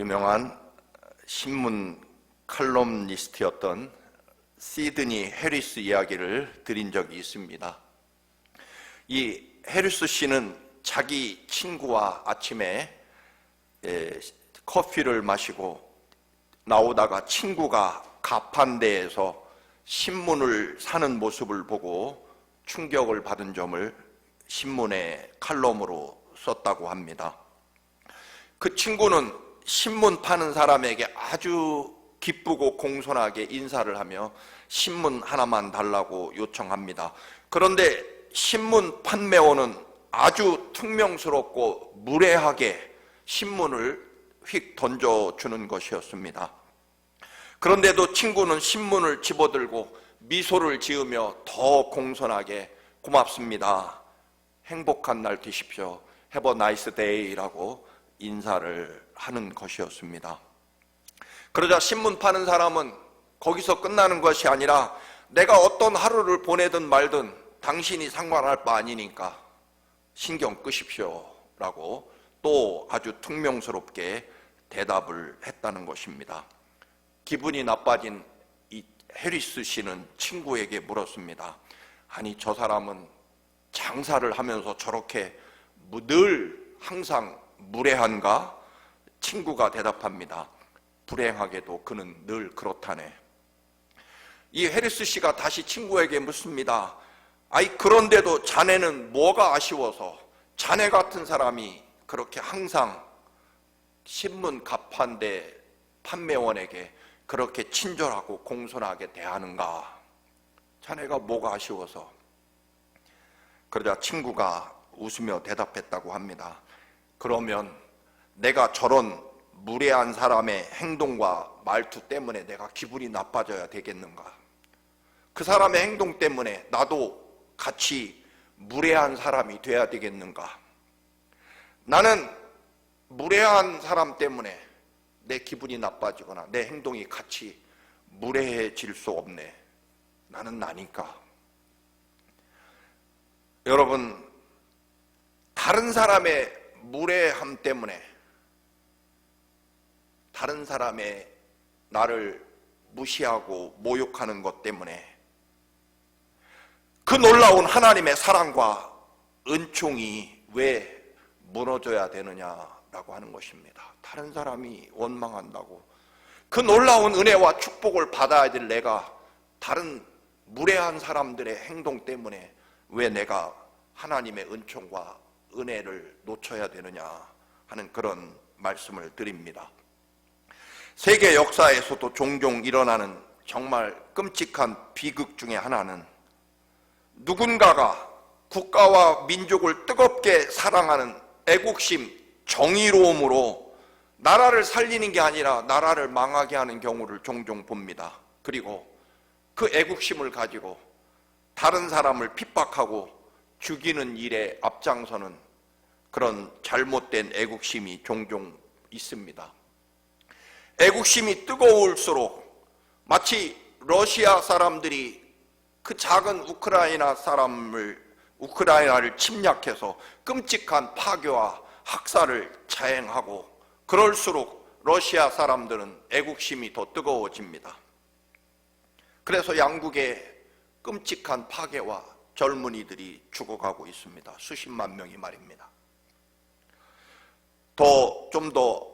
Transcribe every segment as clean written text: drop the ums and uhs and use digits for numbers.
유명한 신문 칼럼니스트였던 시드니 해리스 이야기를 드린 적이 있습니다. 이 해리스 씨는 자기 친구와 아침에 커피를 마시고 나오다가 친구가 가판대에서 신문을 사는 모습을 보고 충격을 받은 점을 신문에 칼럼으로 썼다고 합니다. 그 친구는 신문 파는 사람에게 아주 기쁘고 공손하게 인사를 하며 신문 하나만 달라고 요청합니다. 그런데 신문 판매원은 아주 퉁명스럽고 무례하게 신문을 휙 던져주는 것이었습니다. 그런데도 친구는 신문을 집어들고 미소를 지으며 더 공손하게 고맙습니다. 행복한 날 되십시오. Have a nice day라고 인사를 하는 것이었습니다. 그러자 신문 파는 사람은 거기서 끝나는 것이 아니라 내가 어떤 하루를 보내든 말든 당신이 상관할 바 아니니까 신경 끄십시오 라고 또 아주 퉁명스럽게 대답을 했다는 것입니다. 기분이 나빠진 이 해리스 씨는 친구에게 물었습니다. 아니, 저 사람은 장사를 하면서 저렇게 늘 항상 무례한가? 친구가 대답합니다. 불행하게도 그는 늘 그렇다네. 이 해리스 씨가 다시 친구에게 묻습니다. 아이, 그런데도 자네는 뭐가 아쉬워서 자네 같은 사람이 그렇게 항상 신문 가판대 판매원에게 그렇게 친절하고 공손하게 대하는가? 자네가 뭐가 아쉬워서? 그러자 친구가 웃으며 대답했다고 합니다. 그러면 내가 저런 무례한 사람의 행동과 말투 때문에 내가 기분이 나빠져야 되겠는가? 그 사람의 행동 때문에 나도 같이 무례한 사람이 돼야 되겠는가? 나는 무례한 사람 때문에 내 기분이 나빠지거나 내 행동이 같이 무례해질 수 없네. 나는 나니까. 여러분, 다른 사람의 무례함 때문에, 다른 사람의 나를 무시하고 모욕하는 것 때문에 그 놀라운 하나님의 사랑과 은총이 왜 무너져야 되느냐라고 하는 것입니다. 다른 사람이 원망한다고 그 놀라운 은혜와 축복을 받아야 될 내가 다른 무례한 사람들의 행동 때문에 왜 내가 하나님의 은총과 은혜를 놓쳐야 되느냐 하는 그런 말씀을 드립니다. 세계 역사에서도 종종 일어나는 정말 끔찍한 비극 중에 하나는 누군가가 국가와 민족을 뜨겁게 사랑하는 애국심, 정의로움으로 나라를 살리는 게 아니라 나라를 망하게 하는 경우를 종종 봅니다. 그리고 그 애국심을 가지고 다른 사람을 핍박하고 죽이는 일에 앞장서는 그런 잘못된 애국심이 종종 있습니다. 애국심이 뜨거울수록 마치 러시아 사람들이 그 작은 우크라이나를 침략해서 끔찍한 파괴와 학살을 자행하고 그럴수록 러시아 사람들은 애국심이 더 뜨거워집니다. 그래서 양국의 끔찍한 파괴와 젊은이들이 죽어가고 있습니다. 수십만 명이 말입니다. 좀 더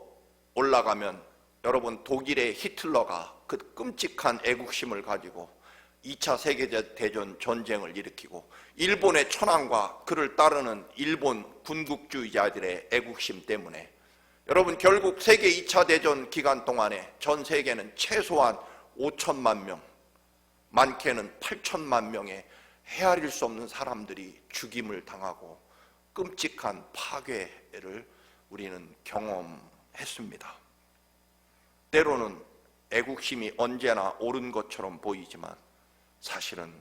올라가면 여러분, 독일의 히틀러가 그 끔찍한 애국심을 가지고 2차 세계대전 전쟁을 일으키고 일본의 천황과 그를 따르는 일본 군국주의자들의 애국심 때문에 여러분, 결국 세계 2차 대전 기간 동안에 전 세계는 최소한 5천만 명, 많게는 8천만 명의 헤아릴 수 없는 사람들이 죽임을 당하고 끔찍한 파괴를 우리는 경험했습니다. 때로는 애국심이 언제나 옳은 것처럼 보이지만 사실은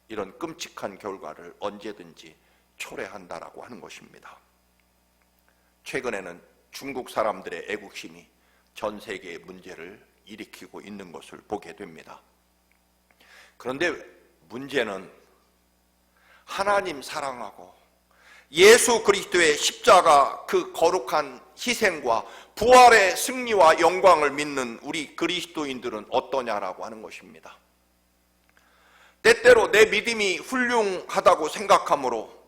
이런 끔찍한 결과를 언제든지 초래한다라고 하는 것입니다. 최근에는 중국 사람들의 애국심이 전 세계의 문제를 일으키고 있는 것을 보게 됩니다. 그런데 문제는 하나님 사랑하고 예수 그리스도의 십자가 그 거룩한 희생과 부활의 승리와 영광을 믿는 우리 그리스도인들은 어떠냐라고 하는 것입니다. 때때로 내 믿음이 훌륭하다고 생각하므로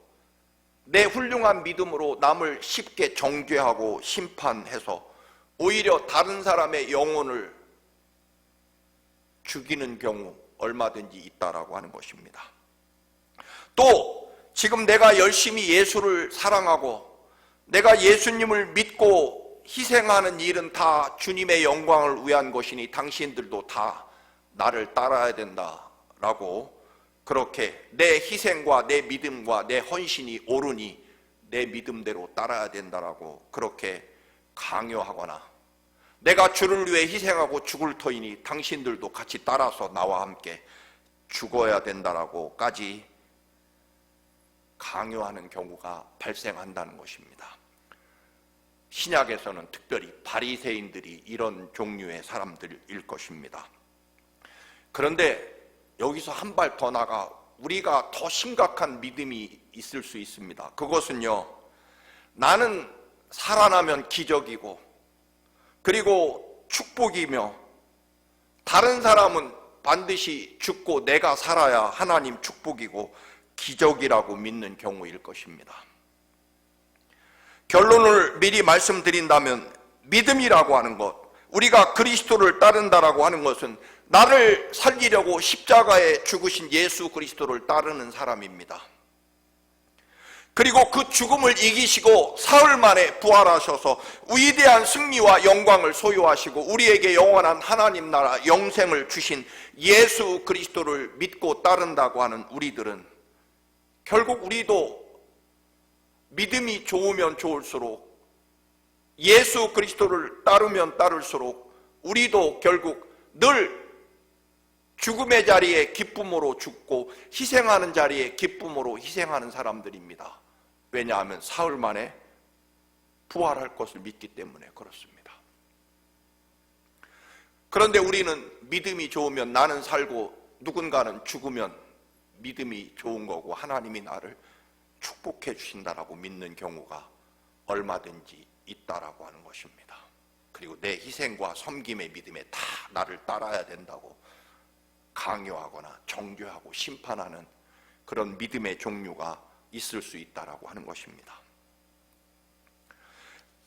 내 훌륭한 믿음으로 남을 쉽게 정죄하고 심판해서 오히려 다른 사람의 영혼을 죽이는 경우 얼마든지 있다라고 하는 것입니다. 또 지금 내가 열심히 예수를 사랑하고 내가 예수님을 믿고 희생하는 일은 다 주님의 영광을 위한 것이니 당신들도 다 나를 따라야 된다라고, 그렇게 내 희생과 내 믿음과 내 헌신이 옳으니 내 믿음대로 따라야 된다라고 그렇게 강요하거나, 내가 주를 위해 희생하고 죽을 터이니 당신들도 같이 따라서 나와 함께 죽어야 된다라고까지 강요하는 경우가 발생한다는 것입니다. 신약에서는 특별히 바리새인들이 이런 종류의 사람들일 것입니다. 그런데 여기서 한 발 더 나가 우리가 더 심각한 믿음이 있을 수 있습니다. 그것은요, 나는 살아나면 기적이고 그리고 축복이며 다른 사람은 반드시 죽고 내가 살아야 하나님 축복이고 기적이라고 믿는 경우일 것입니다. 결론을 미리 말씀드린다면 믿음이라고 하는 것, 우리가 그리스도를 따른다라고 하는 것은 나를 살리려고 십자가에 죽으신 예수 그리스도를 따르는 사람입니다. 그리고 그 죽음을 이기시고 사흘 만에 부활하셔서 위대한 승리와 영광을 소유하시고 우리에게 영원한 하나님 나라 영생을 주신 예수 그리스도를 믿고 따른다고 하는 우리들은 결국 우리도 믿음이 좋으면 좋을수록, 예수 그리스도를 따르면 따를수록 우리도 결국 늘 죽음의 자리에 기쁨으로 죽고 희생하는 자리에 기쁨으로 희생하는 사람들입니다. 왜냐하면 사흘 만에 부활할 것을 믿기 때문에 그렇습니다. 그런데 우리는 믿음이 좋으면 나는 살고 누군가는 죽으면 믿음이 좋은 거고 하나님이 나를 축복해 주신다라고 믿는 경우가 얼마든지 있다라고 하는 것입니다. 그리고 내 희생과 섬김의 믿음에 다 나를 따라야 된다고 강요하거나 정죄하고 심판하는 그런 믿음의 종류가 있을 수 있다라고 하는 것입니다.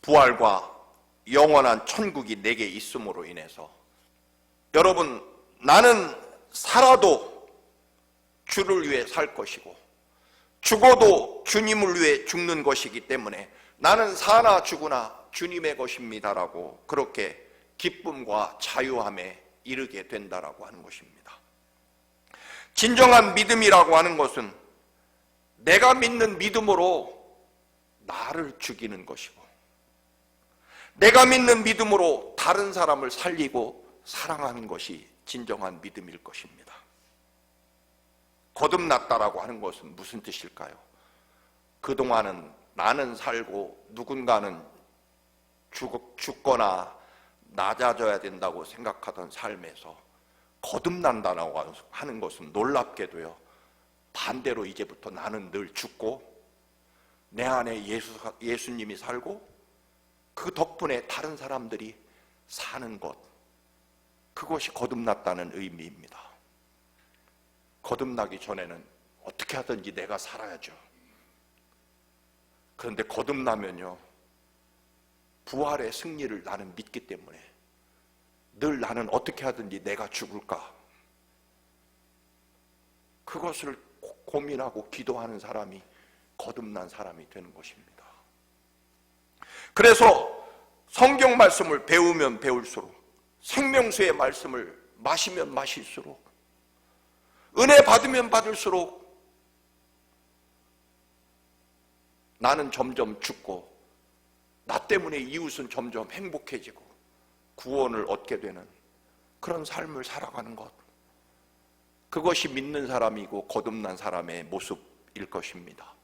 부활과 영원한 천국이 내게 있음으로 인해서 여러분, 나는 살아도 주를 위해 살 것이고 죽어도 주님을 위해 죽는 것이기 때문에 나는 사나 죽으나 주님의 것입니다라고 그렇게 기쁨과 자유함에 이르게 된다라고 하는 것입니다. 진정한 믿음이라고 하는 것은 내가 믿는 믿음으로 나를 죽이는 것이고 내가 믿는 믿음으로 다른 사람을 살리고 사랑하는 것이 진정한 믿음일 것입니다. 거듭났다라고 하는 것은 무슨 뜻일까요? 그동안은 나는 살고 누군가는 죽거나 낮아져야 된다고 생각하던 삶에서 거듭난다라고 하는 것은 놀랍게도요, 반대로 이제부터 나는 늘 죽고 내 안에 예수님이 살고 그 덕분에 다른 사람들이 사는 것, 그것이 거듭났다는 의미입니다. 거듭나기 전에는 어떻게 하든지 내가 살아야죠. 그런데 거듭나면요, 부활의 승리를 나는 믿기 때문에 늘 나는 어떻게 하든지 내가 죽을까, 그것을 고민하고 기도하는 사람이 거듭난 사람이 되는 것입니다. 그래서 성경 말씀을 배우면 배울수록, 생명수의 말씀을 마시면 마실수록, 은혜 받으면 받을수록 나는 점점 죽고 나 때문에 이웃은 점점 행복해지고 구원을 얻게 되는 그런 삶을 살아가는 것, 그것이 믿는 사람이고 거듭난 사람의 모습일 것입니다.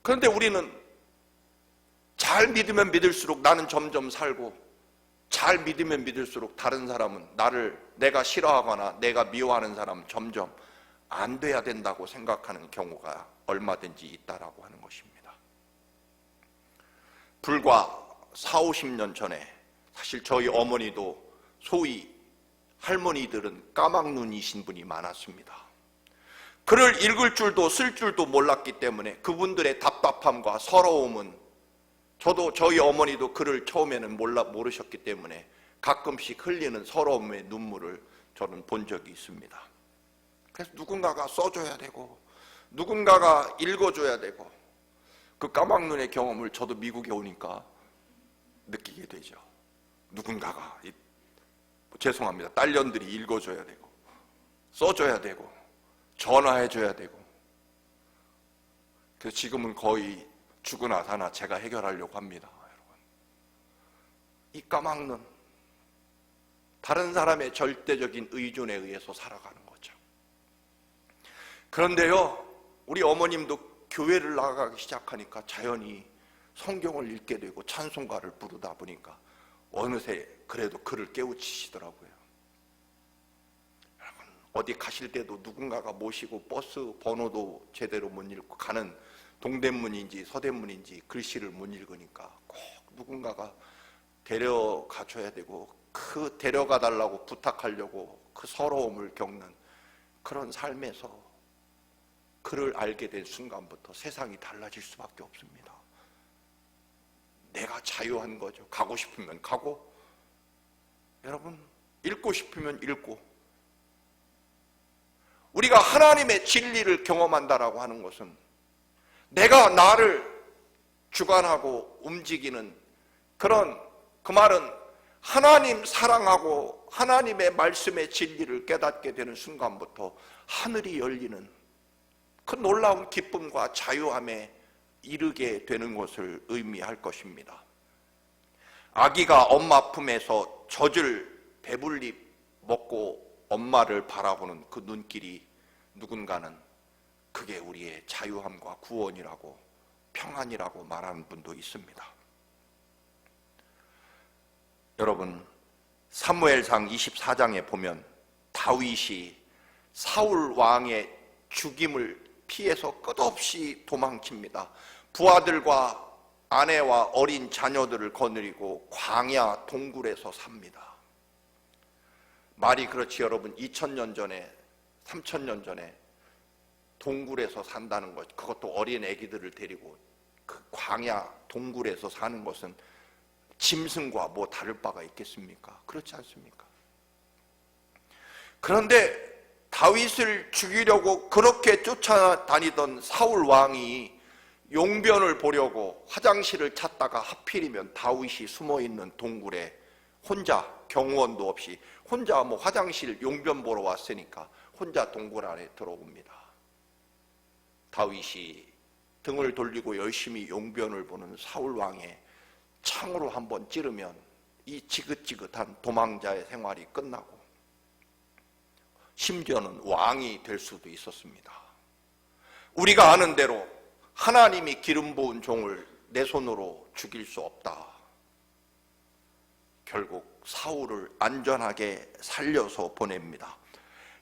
그런데 우리는 잘 믿으면 믿을수록 나는 점점 살고, 잘 믿으면 믿을수록 다른 사람은 내가 싫어하거나 내가 미워하는 사람은 점점 안 돼야 된다고 생각하는 경우가 얼마든지 있다라고 하는 것입니다. 불과 40-50년 전에 사실 저희 어머니도 소위 할머니들은 까막눈이신 분이 많았습니다. 글을 읽을 줄도 쓸 줄도 몰랐기 때문에 그분들의 답답함과 서러움은, 저도 저희 어머니도 글을 처음에는 모르셨기 때문에 가끔씩 흘리는 서러움의 눈물을 저는 본 적이 있습니다. 그래서 누군가가 써줘야 되고 누군가가 읽어줘야 되고, 그 까막눈의 경험을 저도 미국에 오니까 느끼게 되죠. 누군가가, 죄송합니다, 딸년들이 읽어줘야 되고 써줘야 되고 전화해줘야 되고. 그래서 지금은 거의 죽으나 사나 제가 해결하려고 합니다. 여러분, 이 까막눈, 다른 사람의 절대적인 의존에 의해서 살아가는 거죠. 그런데요, 우리 어머님도 교회를 나가기 시작하니까 자연히 성경을 읽게 되고 찬송가를 부르다 보니까 어느새 그래도 글을 깨우치시더라고요. 여러분, 어디 가실 때도 누군가가 모시고 버스 번호도 제대로 못 읽고, 가는 동대문인지 서대문인지 글씨를 못 읽으니까 꼭 누군가가 데려가 줘야 되고, 그 데려가 달라고 부탁하려고 그 서러움을 겪는 그런 삶에서 글을 알게 된 순간부터 세상이 달라질 수밖에 없습니다. 내가 자유한 거죠. 가고 싶으면 가고, 여러분, 읽고 싶으면 읽고. 우리가 하나님의 진리를 경험한다라고 하는 것은 내가 나를 주관하고 움직이는 그런, 그 말은 하나님 사랑하고 하나님의 말씀의 진리를 깨닫게 되는 순간부터 하늘이 열리는 그 놀라운 기쁨과 자유함에 이르게 되는 것을 의미할 것입니다. 아기가 엄마 품에서 젖을 배불리 먹고 엄마를 바라보는 그 눈길이, 누군가는 그게 우리의 자유함과 구원이라고, 평안이라고 말하는 분도 있습니다. 여러분, 사무엘상 24장에 보면 다윗이 사울 왕의 죽임을 피해서 끝없이 도망칩니다. 부하들과 아내와 어린 자녀들을 거느리고 광야 동굴에서 삽니다. 말이 그렇지 여러분, 2000년 전에 3000년 전에 동굴에서 산다는 것, 그것도 어린 아기들을 데리고 그 광야 동굴에서 사는 것은 짐승과 뭐 다를 바가 있겠습니까? 그렇지 않습니까? 그런데 다윗을 죽이려고 그렇게 쫓아다니던 사울 왕이 용변을 보려고 화장실을 찾다가 하필이면 다윗이 숨어있는 동굴에 혼자, 경호원도 없이 혼자 뭐 화장실 용변 보러 왔으니까 혼자 동굴 안에 들어옵니다. 다윗이 등을 돌리고 열심히 용변을 보는 사울 왕의 창으로 한번 찌르면 이 지긋지긋한 도망자의 생활이 끝나고 심지어는 왕이 될 수도 있었습니다. 우리가 아는 대로 하나님이 기름 부은 종을 내 손으로 죽일 수 없다. 결국 사울을 안전하게 살려서 보냅니다.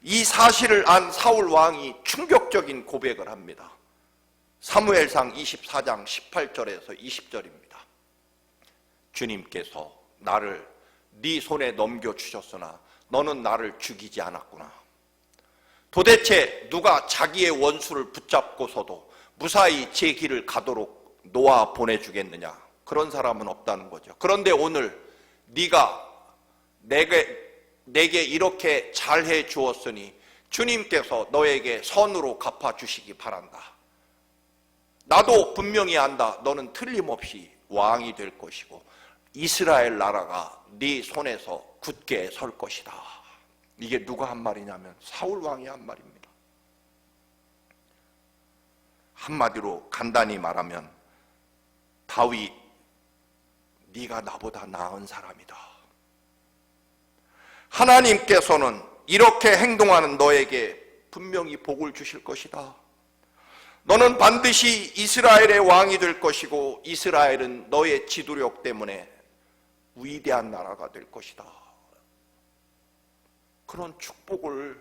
이 사실을 안 사울 왕이 충격적인 고백을 합니다. 사무엘상 24장 18절에서 20절입니다. 주님께서 나를 네 손에 넘겨주셨으나 너는 나를 죽이지 않았구나. 도대체 누가 자기의 원수를 붙잡고서도 무사히 제 길을 가도록 놓아 보내주겠느냐? 그런 사람은 없다는 거죠. 그런데 오늘 네가 내게 이렇게 잘해 주었으니 주님께서 너에게 선으로 갚아주시기 바란다. 나도 분명히 안다. 너는 틀림없이 왕이 될 것이고 이스라엘 나라가 네 손에서 굳게 설 것이다. 이게 누가 한 말이냐면 사울 왕이 한 말입니다. 한마디로 간단히 말하면 다윗, 네가 나보다 나은 사람이다. 하나님께서는 이렇게 행동하는 너에게 분명히 복을 주실 것이다. 너는 반드시 이스라엘의 왕이 될 것이고 이스라엘은 너의 지도력 때문에 위대한 나라가 될 것이다. 그런 축복을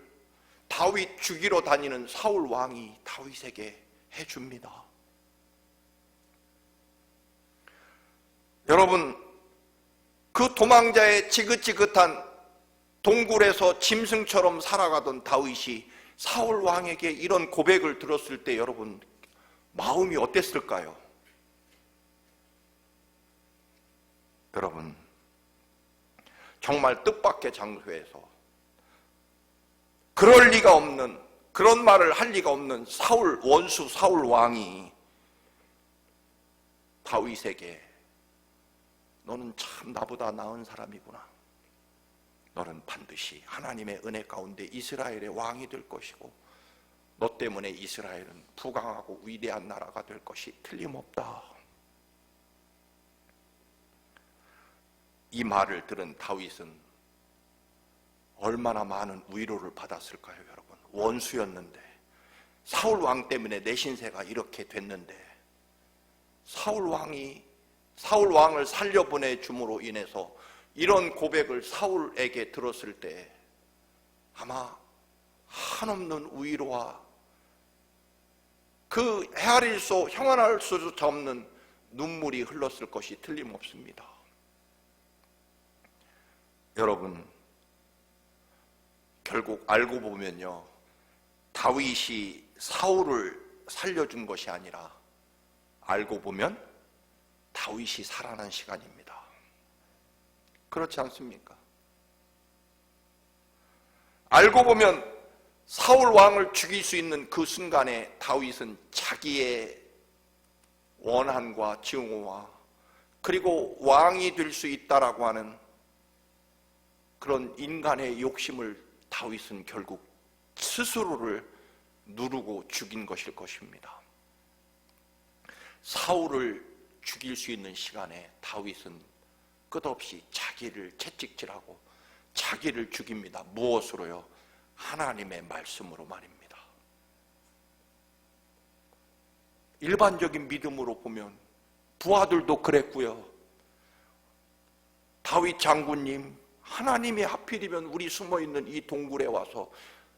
다윗 죽이러 다니는 사울 왕이 다윗에게 해줍니다. 여러분, 그 도망자의 지긋지긋한 동굴에서 짐승처럼 살아가던 다윗이 사울 왕에게 이런 고백을 들었을 때 여러분 마음이 어땠을까요? 여러분, 정말 뜻밖의 장소에서 그럴 리가 없는, 그런 말을 할 리가 없는 사울 원수 사울 왕이 다윗에게 너는 참 나보다 나은 사람이구나. 너는 반드시 하나님의 은혜 가운데 이스라엘의 왕이 될 것이고 너 때문에 이스라엘은 부강하고 위대한 나라가 될 것이 틀림없다. 이 말을 들은 다윗은 얼마나 많은 위로를 받았을까요, 여러분? 원수였는데, 사울 왕 때문에 내 신세가 이렇게 됐는데, 사울 왕을 살려보내 줌으로 인해서 이런 고백을 사울에게 들었을 때 아마 한없는 위로와 그 헤아릴 수, 형언할 수조차 없는 눈물이 흘렀을 것이 틀림없습니다. 여러분, 결국 알고 보면요, 다윗이 사울을 살려준 것이 아니라 알고 보면 다윗이 살아난 시간입니다. 그렇지 않습니까? 알고 보면 사울 왕을 죽일 수 있는 그 순간에 다윗은 자기의 원한과 증오와 그리고 왕이 될 수 있다라고 하는 그런 인간의 욕심을 다윗은 결국 스스로를 누르고 죽인 것일 것입니다. 사울을 죽일 수 있는 시간에 다윗은 끝없이 자기를 채찍질하고 자기를 죽입니다. 무엇으로요? 하나님의 말씀으로 말입니다. 일반적인 믿음으로 보면 부하들도 그랬고요. 다윗 장군님, 하나님이 하필이면 우리 숨어있는 이 동굴에 와서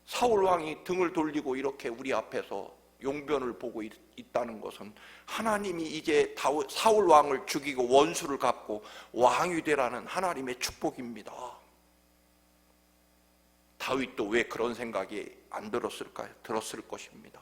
사울 왕이 등을 돌리고 이렇게 우리 앞에서 용변을 보고 있다는 것은 하나님이 이제 사울 왕을 죽이고 원수를 갚고 왕이 되라는 하나님의 축복입니다. 다윗도 왜 그런 생각이 안 들었을까요? 들었을 것입니다.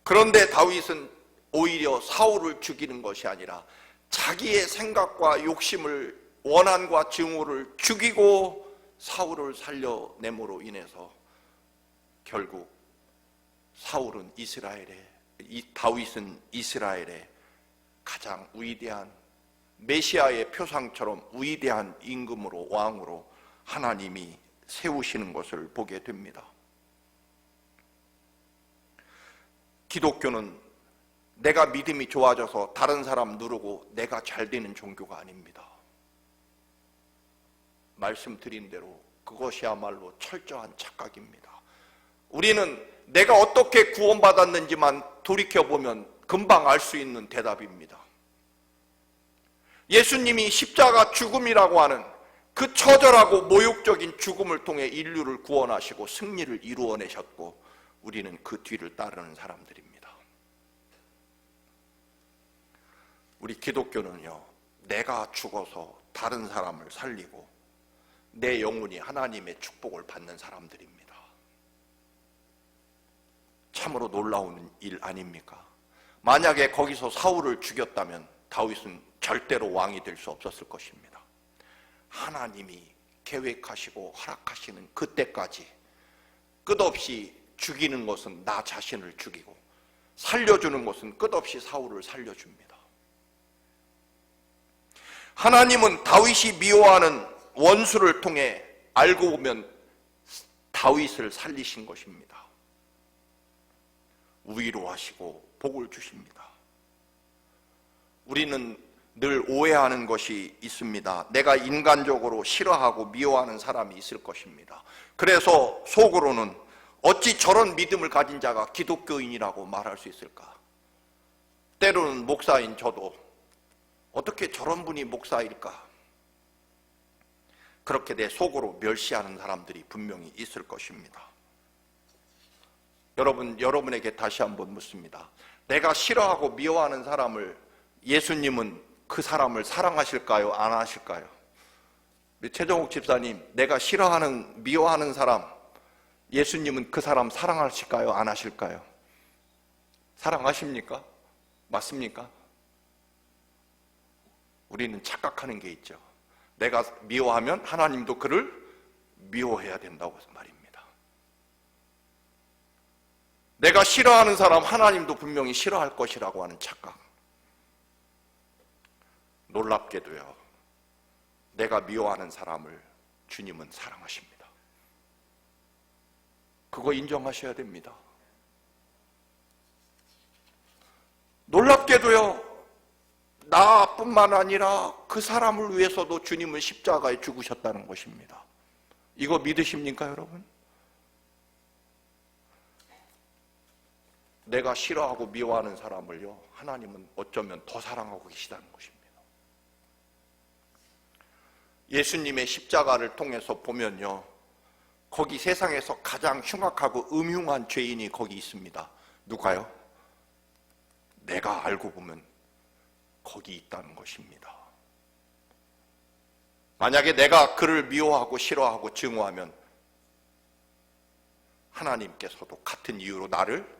그런데 다윗은 오히려 사울을 죽이는 것이 아니라 자기의 생각과 욕심을, 원한과 증오를 죽이고 사울을 살려냄으로 인해서 결국 다윗은 이스라엘의 가장 위대한 메시아의 표상처럼 위대한 임금으로, 왕으로 하나님이 세우시는 것을 보게 됩니다. 기독교는 내가 믿음이 좋아져서 다른 사람 누르고 내가 잘 되는 종교가 아닙니다. 말씀드린 대로 그것이야말로 철저한 착각입니다. 우리는 내가 어떻게 구원받았는지만 돌이켜보면 금방 알 수 있는 대답입니다. 예수님이 십자가 죽음이라고 하는 그 처절하고 모욕적인 죽음을 통해 인류를 구원하시고 승리를 이루어내셨고 우리는 그 뒤를 따르는 사람들입니다. 우리 기독교는요, 내가 죽어서 다른 사람을 살리고 내 영혼이 하나님의 축복을 받는 사람들입니다. 참으로 놀라운 일 아닙니까? 만약에 거기서 사울을 죽였다면 다윗은 절대로 왕이 될 수 없었을 것입니다. 하나님이 계획하시고 허락하시는 그때까지 끝없이 죽이는 것은 나 자신을 죽이고 살려주는 것은 끝없이 사울을 살려줍니다. 하나님은 다윗이 미워하는 원수를 통해 알고 보면 다윗을 살리신 것입니다. 위로하시고 복을 주십니다. 우리는 늘 오해하는 것이 있습니다. 내가 인간적으로 싫어하고 미워하는 사람이 있을 것입니다. 그래서 속으로는 어찌 저런 믿음을 가진 자가 기독교인이라고 말할 수 있을까? 때로는 목사인 저도 어떻게 저런 분이 목사일까? 그렇게 내 속으로 멸시하는 사람들이 분명히 있을 것입니다. 여러분에게 다시 한번 묻습니다. 내가 싫어하고 미워하는 사람을 예수님은 그 사람을 사랑하실까요? 안 하실까요? 최정욱 집사님, 내가 싫어하는, 미워하는 사람, 예수님은 그 사람 사랑하실까요? 안 하실까요? 사랑하십니까? 맞습니까? 우리는 착각하는 게 있죠. 내가 미워하면 하나님도 그를 미워해야 된다고 말입니다. 내가 싫어하는 사람 하나님도 분명히 싫어할 것이라고 하는 착각. 놀랍게도요, 내가 미워하는 사람을 주님은 사랑하십니다. 그거 인정하셔야 됩니다. 놀랍게도요, 나뿐만 아니라 그 사람을 위해서도 주님은 십자가에 죽으셨다는 것입니다. 이거 믿으십니까, 여러분? 내가 싫어하고 미워하는 사람을요, 하나님은 어쩌면 더 사랑하고 계시다는 것입니다. 예수님의 십자가를 통해서 보면요, 거기 세상에서 가장 흉악하고 음흉한 죄인이 거기 있습니다. 누가요? 내가 알고 보면 거기 있다는 것입니다. 만약에 내가 그를 미워하고 싫어하고 증오하면 하나님께서도 같은 이유로 나를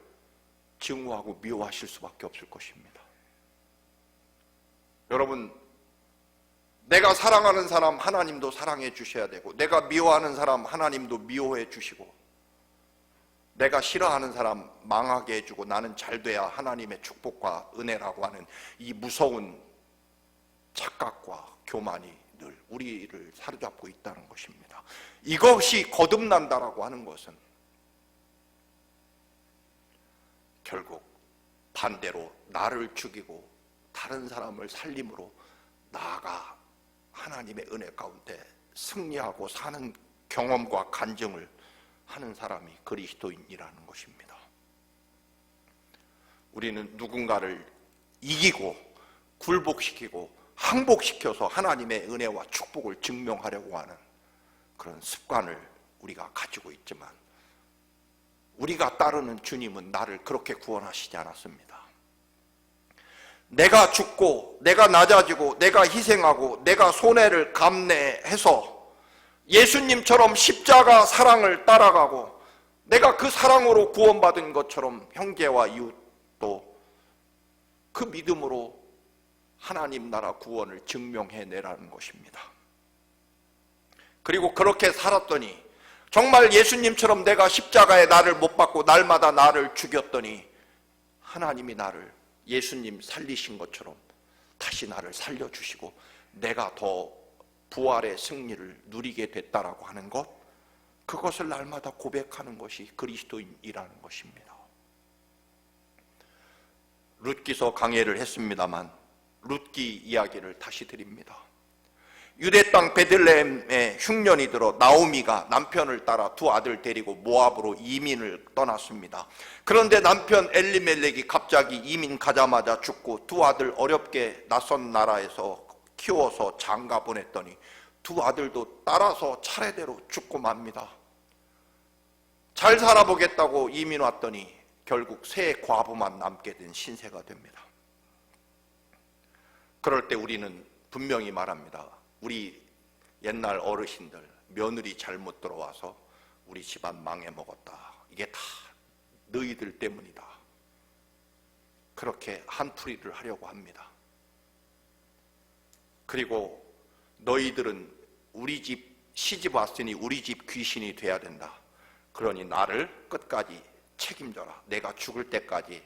증오하고 미워하실 수밖에 없을 것입니다. 여러분, 내가 사랑하는 사람 하나님도 사랑해 주셔야 되고, 내가 미워하는 사람 하나님도 미워해 주시고, 내가 싫어하는 사람 망하게 해주고 나는 잘 돼야 하나님의 축복과 은혜라고 하는 이 무서운 착각과 교만이 늘 우리를 사로잡고 있다는 것입니다. 이것이 거듭난다라고 하는 것은 결국 반대로 나를 죽이고 다른 사람을 살림으로 나아가 하나님의 은혜 가운데 승리하고 사는 경험과 간증을 하는 사람이 그리스도인이라는 것입니다. 우리는 누군가를 이기고 굴복시키고 항복시켜서 하나님의 은혜와 축복을 증명하려고 하는 그런 습관을 우리가 가지고 있지만, 우리가 따르는 주님은 나를 그렇게 구원하시지 않았습니다. 내가 죽고 내가 낮아지고 내가 희생하고 내가 손해를 감내해서 예수님처럼 십자가 사랑을 따라가고 내가 그 사랑으로 구원받은 것처럼 형제와 이웃도 그 믿음으로 하나님 나라 구원을 증명해내라는 것입니다. 그리고 그렇게 살았더니 정말 예수님처럼 내가 십자가에 나를 못 박고 날마다 나를 죽였더니 하나님이 나를 예수님 살리신 것처럼 다시 나를 살려주시고 내가 더 부활의 승리를 누리게 됐다라고 하는 것, 그것을 날마다 고백하는 것이 그리스도인이라는 것입니다. 룻기서 강해를 했습니다만 룻기 이야기를 다시 드립니다. 유대 땅 베들레헴에 흉년이 들어 나오미가 남편을 따라 두 아들 데리고 모압으로 이민을 떠났습니다. 그런데 남편 엘리멜렉이 갑자기 이민 가자마자 죽고 두 아들 어렵게 낯선 나라에서 키워서 장가 보냈더니 두 아들도 따라서 차례대로 죽고 맙니다. 잘 살아보겠다고 이민 왔더니 결국 새 과부만 남게 된 신세가 됩니다. 그럴 때 우리는 분명히 말합니다. 우리 옛날 어르신들, 며느리 잘못 들어와서 우리 집안 망해먹었다. 이게 다 너희들 때문이다. 그렇게 한풀이를 하려고 합니다. 그리고 너희들은 우리 집 시집 왔으니 우리 집 귀신이 돼야 된다. 그러니 나를 끝까지 책임져라. 내가 죽을 때까지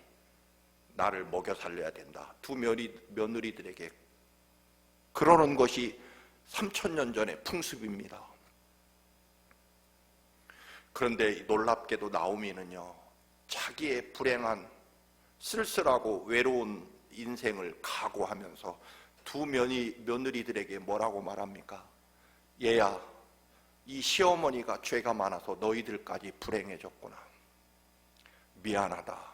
나를 먹여 살려야 된다. 두 며느리들에게 그러는 것이 3000년 전의 풍습입니다. 그런데 놀랍게도 나오미는요, 자기의 불행한 쓸쓸하고 외로운 인생을 각오하면서 두 며느리들에게 뭐라고 말합니까? 얘야, 이 시어머니가 죄가 많아서 너희들까지 불행해졌구나. 미안하다.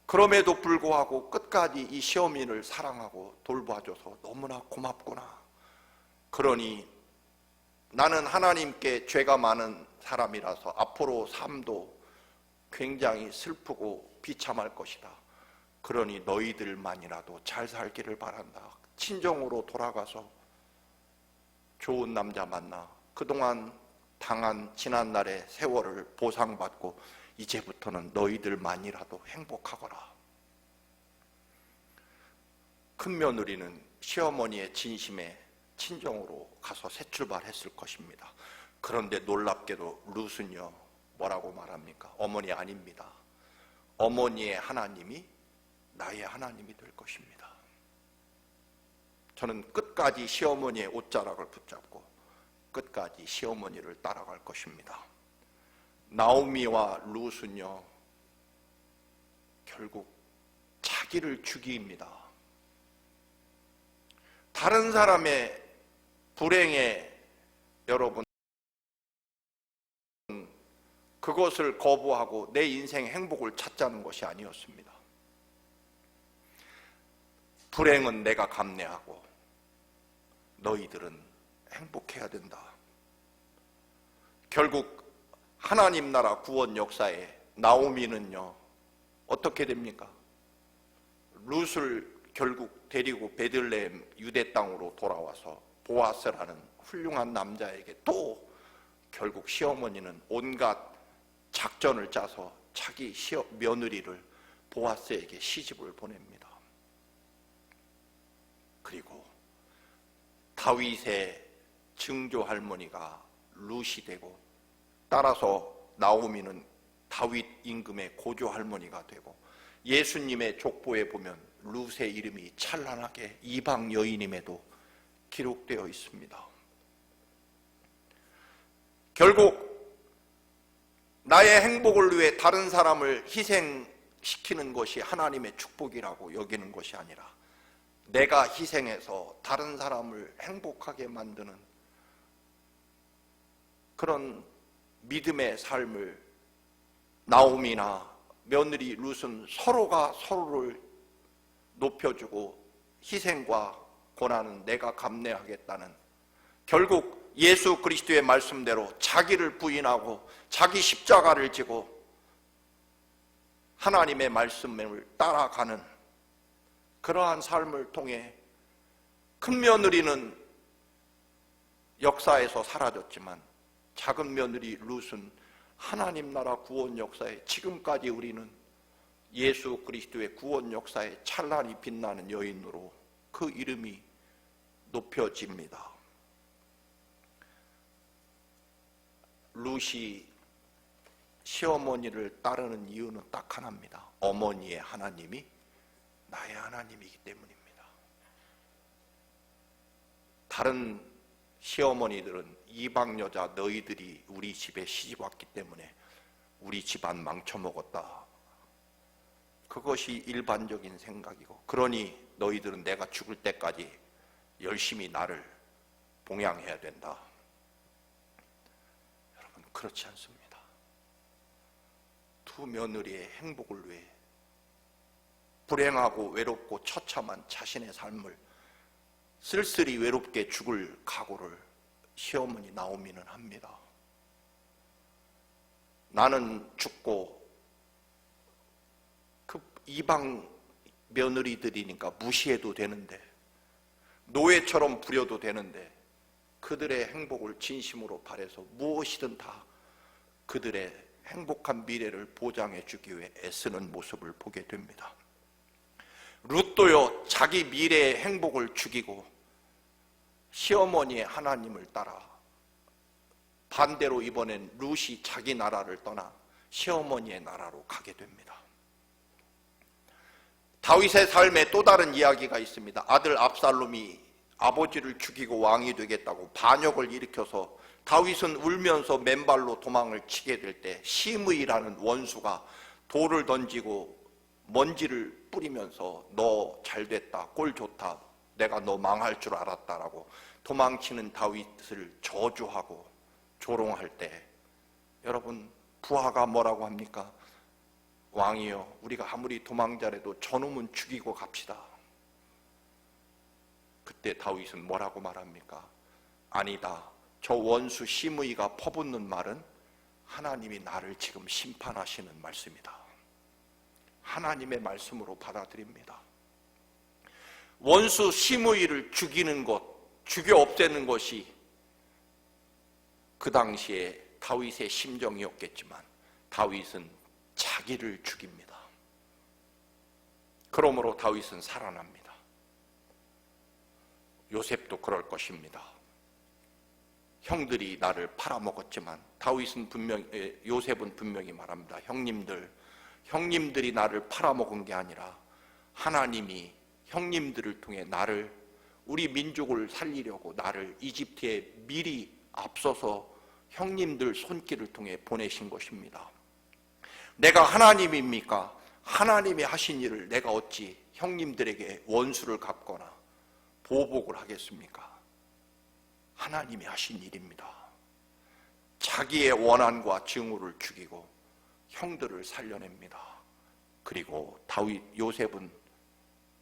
그럼에도 불구하고 끝까지 이 시어머니를 사랑하고 돌봐줘서 너무나 고맙구나. 그러니 나는 하나님께 죄가 많은 사람이라서 앞으로 삶도 굉장히 슬프고 비참할 것이다. 그러니 너희들만이라도 잘 살기를 바란다. 친정으로 돌아가서 좋은 남자 만나 그동안 당한 지난날의 세월을 보상받고 이제부터는 너희들만이라도 행복하거라. 큰며느리는 시어머니의 진심에 친정으로 가서 새 출발했을 것입니다. 그런데 놀랍게도 룻은요, 뭐라고 말합니까? 어머니 아닙니다. 어머니의 하나님이 나의 하나님이 될 것입니다. 저는 끝까지 시어머니의 옷자락을 붙잡고 끝까지 시어머니를 따라갈 것입니다. 나오미와 룻은요, 결국 자기를 죽입니다. 다른 사람의 불행에 여러분 그것을 거부하고 내 인생 행복을 찾자는 것이 아니었습니다. 불행은 내가 감내하고 너희들은 행복해야 된다. 결국 하나님 나라 구원 역사에 나오미는요, 어떻게 됩니까? 룻을 결국 데리고 베들레헴 유대 땅으로 돌아와서 보아스라는 훌륭한 남자에게 또 결국 시어머니는 온갖 작전을 짜서 자기 며느리를 보아스에게 시집을 보냅니다. 그리고 다윗의 증조 할머니가 룻이 되고 따라서 나오미는 다윗 임금의 고조 할머니가 되고 예수님의 족보에 보면 룻의 이름이 찬란하게 이방 여인임에도 기록되어 있습니다. 결국 나의 행복을 위해 다른 사람을 희생시키는 것이 하나님의 축복이라고 여기는 것이 아니라 내가 희생해서 다른 사람을 행복하게 만드는 그런 믿음의 삶을 나오미나 며느리 룻은 서로가 서로를 높여주고 희생과 고난은 내가 감내하겠다는, 결국 예수 그리스도의 말씀대로 자기를 부인하고 자기 십자가를 지고 하나님의 말씀을 따라가는 그러한 삶을 통해 큰며느리는 역사에서 사라졌지만 작은 며느리 룻은 하나님 나라 구원 역사에 지금까지 우리는 예수 그리스도의 구원 역사에 찬란히 빛나는 여인으로 그 이름이 높여집니다. 룻이 시어머니를 따르는 이유는 딱 하나입니다. 어머니의 하나님이 나의 하나님이기 때문입니다. 다른 시어머니들은 이방 여자 너희들이 우리 집에 시집 왔기 때문에 우리 집안 망쳐먹었다. 그것이 일반적인 생각이고, 그러니 너희들은 내가 죽을 때까지 열심히 나를 봉양해야 된다. 여러분, 그렇지 않습니다. 두 며느리의 행복을 위해 불행하고 외롭고 처참한 자신의 삶을 쓸쓸히 외롭게 죽을 각오를 시어머니 나오미는 합니다. 나는 죽고 그 이방 며느리들이니까 무시해도 되는데, 노예처럼 부려도 되는데, 그들의 행복을 진심으로 바라서 무엇이든 다 그들의 행복한 미래를 보장해 주기 위해 애쓰는 모습을 보게 됩니다. 룻도요, 자기 미래의 행복을 죽이고 시어머니의 하나님을 따라 반대로 이번엔 룻이 자기 나라를 떠나 시어머니의 나라로 가게 됩니다. 다윗의 삶에 또 다른 이야기가 있습니다. 아들 압살롬이 아버지를 죽이고 왕이 되겠다고 반역을 일으켜서 다윗은 울면서 맨발로 도망을 치게 될 때 시므이라는 원수가 돌을 던지고 먼지를 뿌리면서 너 잘됐다, 꼴 좋다, 내가 너 망할 줄 알았다라고 도망치는 다윗을 저주하고 조롱할 때, 여러분, 부하가 뭐라고 합니까? 왕이여, 우리가 아무리 도망자라도 저놈은 죽이고 갑시다. 그때 다윗은 뭐라고 말합니까? 아니다, 저 원수 시므이가 퍼붓는 말은 하나님이 나를 지금 심판하시는 말씀이다. 하나님의 말씀으로 받아들입니다. 원수 시므이를 죽이는 것, 죽여 없애는 것이 그 당시에 다윗의 심정이었겠지만 다윗은 자기를 죽입니다. 그러므로 다윗은 살아납니다. 요셉도 그럴 것입니다. 형들이 나를 팔아먹었지만 요셉은 분명히 말합니다. 형님들이 나를 팔아먹은 게 아니라 하나님이 형님들을 통해 우리 민족을 살리려고 나를 이집트에 미리 앞서서 형님들 손길을 통해 보내신 것입니다. 내가 하나님입니까? 하나님이 하신 일을 내가 어찌 형님들에게 원수를 갚거나 보복을 하겠습니까? 하나님이 하신 일입니다. 자기의 원한과 증오를 죽이고 형들을 살려냅니다. 그리고 요셉은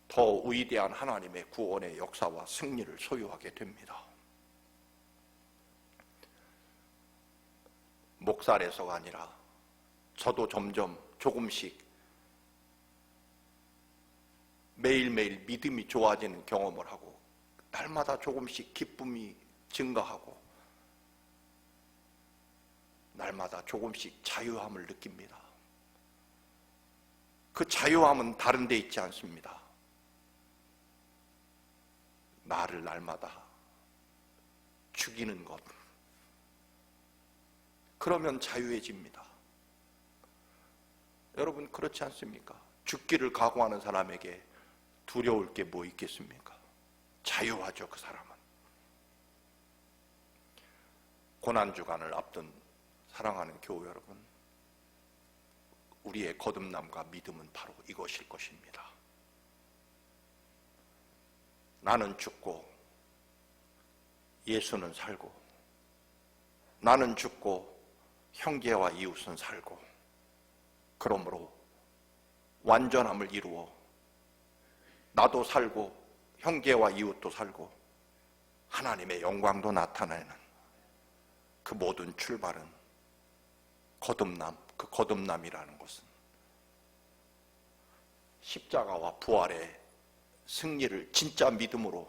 더 위대한 하나님의 구원의 역사와 승리를 소유하게 됩니다. 목살에서가 아니라 저도 점점 조금씩 매일매일 믿음이 좋아지는 경험을 하고 날마다 조금씩 기쁨이 증가하고 날마다 조금씩 자유함을 느낍니다. 그 자유함은 다른 데 있지 않습니다. 나를 날마다 죽이는 것. 그러면 자유해집니다. 여러분 그렇지 않습니까? 죽기를 각오하는 사람에게 두려울 게 뭐 있겠습니까? 자유하죠, 그 사람은. 고난주간을 앞둔 사랑하는 교우 여러분, 우리의 거듭남과 믿음은 바로 이것일 것입니다. 나는 죽고 예수는 살고, 나는 죽고 형제와 이웃은 살고, 그러므로 완전함을 이루어 나도 살고 형제와 이웃도 살고 하나님의 영광도 나타내는 그 모든 출발은 거듭남, 그 거듭남이라는 것은 십자가와 부활의 승리를 진짜 믿음으로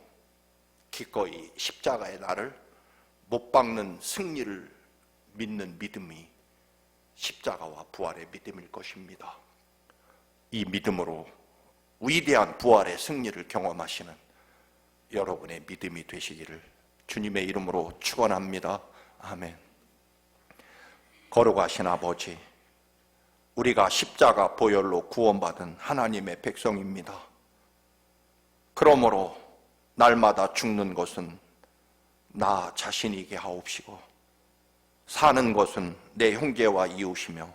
기꺼이 십자가의 나를 못 박는 승리를 믿는 믿음이 십자가와 부활의 믿음일 것입니다. 이 믿음으로 위대한 부활의 승리를 경험하시는 여러분의 믿음이 되시기를 주님의 이름으로 축원합니다. 아멘. 거룩하신 아버지, 우리가 십자가 보혈로 구원받은 하나님의 백성입니다. 그러므로 날마다 죽는 것은 나 자신이게 하옵시고 사는 것은 내 형제와 이웃이며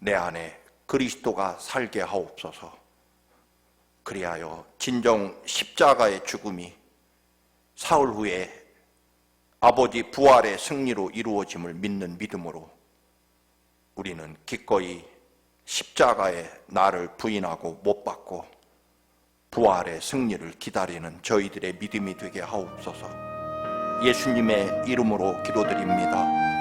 내 안에 그리스도가 살게 하옵소서. 그리하여 진정 십자가의 죽음이 사흘 후에 아버지 부활의 승리로 이루어짐을 믿는 믿음으로 우리는 기꺼이 십자가의 나를 부인하고 못 박고 부활의 승리를 기다리는 저희들의 믿음이 되게 하옵소서. 예수님의 이름으로 기도드립니다.